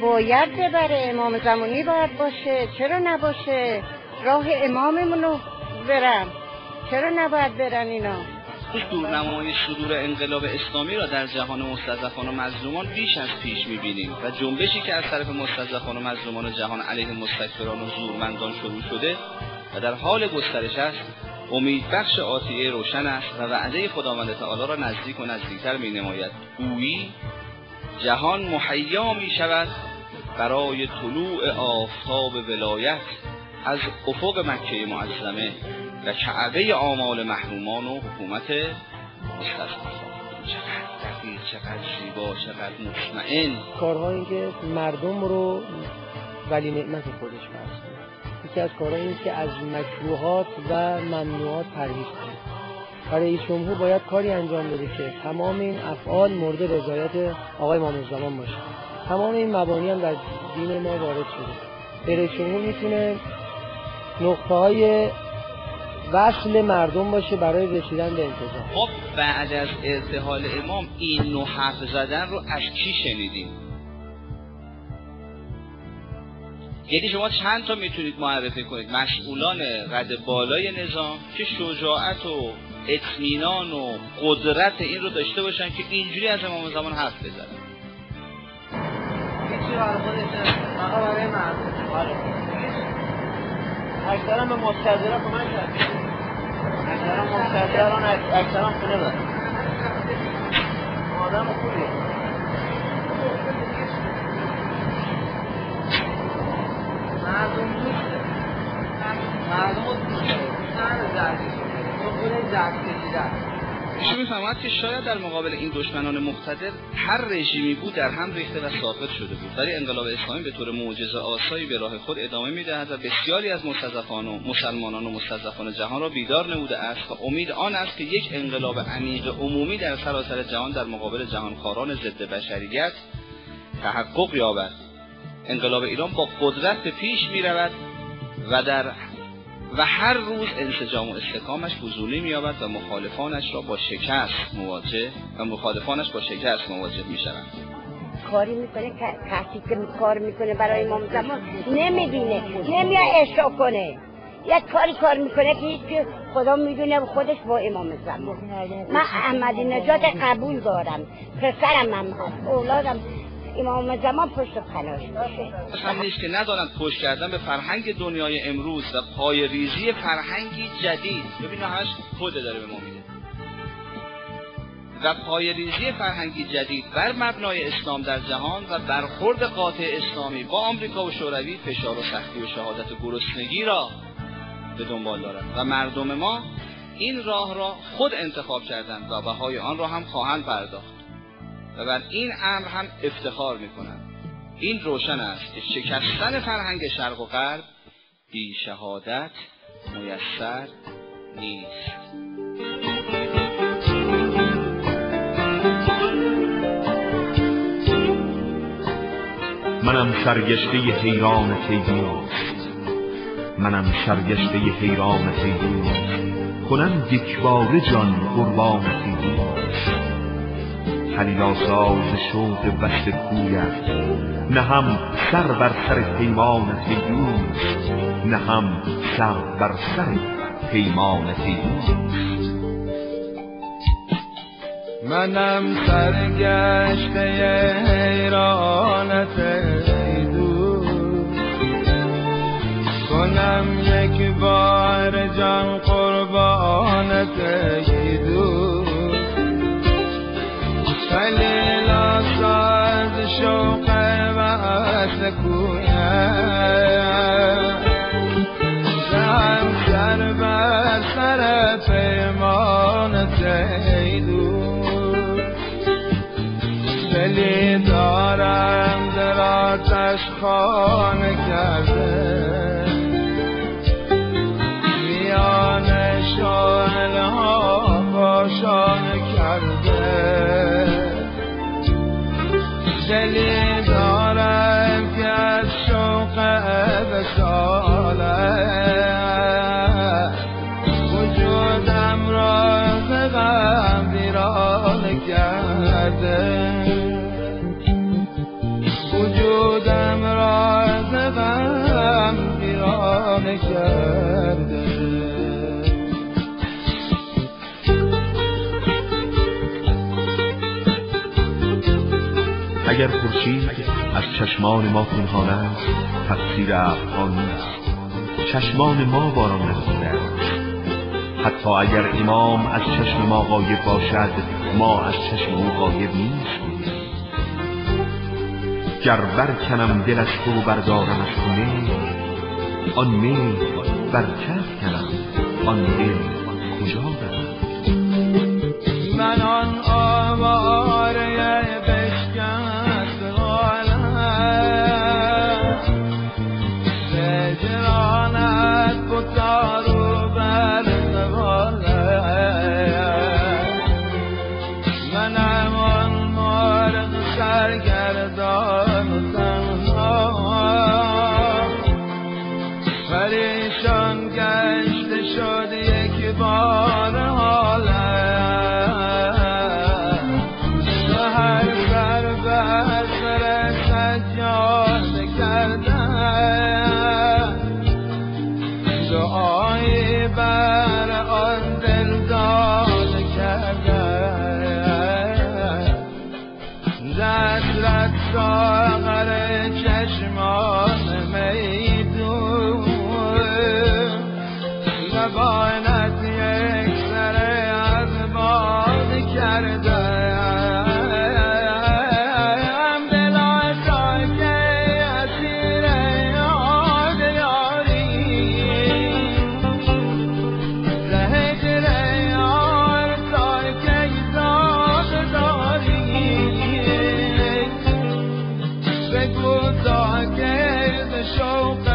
باید ببره، امام زمانی باید باشه، چرا نباشه؟ راه اماممونو برن، چرا نباید برن اینا؟ دورنمای صدور انقلاب اسلامی را در جهان مستضعفان و مظلومان بیش از پیش می‌بینیم و جنبشی که از طرف مستضعفان و مظلومان جهان علیه مستکبران و زورمندان شروع شده و در حال گسترش است، امیدبخش آتیه روشن است و وعده خداوند تعالی را نزدیک و نزدیکتر می‌نماید. گویی جهان مهیا می‌شود برای طلوع آفتاب ولایت از افق مکه معظمه و کعبه آمال محرومان و حکومت مستضعفان. چقدر دقیق، چقدر زیبا، چقدر مطمئن. کارهایی که مردم رو ولی نعمت خودش فرض کنه. یکی از کارهایی این که از مکروهات و ممنوعات پرهیز کنه. رئیس جمهور باید کاری انجام بده که تمام این افعال مورد رضایت آقای امام الزمان باشه. تمام این مبانی هم در دین ما وارد شده. رئیس جمهور میتونه نقطه‌های وصل مردم باشه برای رسیدن به انتظام. خب بعد از ارتحال امام این نوع حرف زدن رو از کی شنیدیم؟ یعنی شما چند تا میتونید معرفی کنید مسئولان قد بالای نظام که شجاعت و اطمینان و قدرت این رو داشته باشن که اینجوری از امام زمان حرف بزنن؟ چی برای خودشه؟ آقا برای مردم. آره. اکثرا به مستضعفان کمک کرد. اکثرا مستضعفان اکثرا خونه دارن. آدم خوبیه. مردم دوسته. مردم دوسته. نه زردی. تو خود زرد کشیدن. ایشون می‌فهمد که شاید در مقابل این دشمنان مقتدر هر رژیمی بود در هم ریخته و ساقط شده بود، ولی انقلاب اسلامی به طور معجزه آسایی به راه خود ادامه می‌دهد و بسیاری از مستضعفان و مسلمانان و مستضعفان جهان را بیدار نموده است و امید آن است که یک انقلاب عمیق عمومی در سراسر جهان در مقابل جهانخواران ضد بشریت تحقق یابد. انقلاب ایران با قدرت به پیش می‌رود و هر روز انسجام و استحکامش فزونی می‌یابد و مخالفانش با شکست مواجه می‌شوند. کاری میکنه که کسی که کار میکنه برای امام زمان نمیبینه، نمیاد اشرا کنه. یک کار میکنه که هیچ خدا میدونه خودش با امام زمان. من احمدی نژاد قبول دارم، پسرم هم هست، اولادم امام زمان پشت پناش باشه. هم نیست که ندارند پشت کردن به فرهنگ دنیای امروز و پای ریزی فرهنگی جدید. ببینید همش خود داره به ما میده. و پای ریزی فرهنگی جدید بر مبنای اسلام در جهان و برخورد قاطع اسلامی با آمریکا و شوروی فشار و سختی و شهادت و گرسنگی را به دنبال دارند و مردم ما این راه را خود انتخاب کردند و بهای آن را هم خواهند پرداخت و بر این امر هم افتخار میکنند. این روشن است که شکستن فرهنگ شرق و غرب بی شهادت میسر نیست. منم سرگشته حیران تیموست، منم سرگشته حیران تیموست، کنم یکباره جان قربان تیموست. خلیلا ساز شوق وصل کویت، نه هم سر بر سر پیمان تیموست، نه هم سر بر سر پیمان تیموست. منم سرگشته حیرانت ای دوست، کنم یک بار جان قربانت ای دوست. خلیلا ساز شوق وصل کویت، هم سر بر سر پیمانت ای دوست. دلی دارم در آتش خانه کرده، میان شعله ها پاشانه کرده. دلی دارم که از شوق وصاله وجودم را به غم ویرانه کرده. وجود اگر خورشید از چشمان ما پنهان است تقصیر ابرها نیست، چشمان ما باران ندیده است. حتی اگر امام از چشم ما غایب باشد ما از چشم او غایب نیستیم. گر برکنم دل از تو بردارم از تو مهر، آن مهر بر کف کنم آن دل کجا برم؟ من آن آواره بشکست غالت سجرانت بطارو بر زبالت منم آن مرغ سرگردان و تنها پریشان گشته شد یک بار حالت سحر سر بر سر سجاده کردن دعایی بر آن دل داده کردن دست رد ساغر چشمان میدون زبانت یک سر از باد کردم دلا تا که اسیر یاد یاری زهجر یار تا که داد داری بگو تا که ز شوق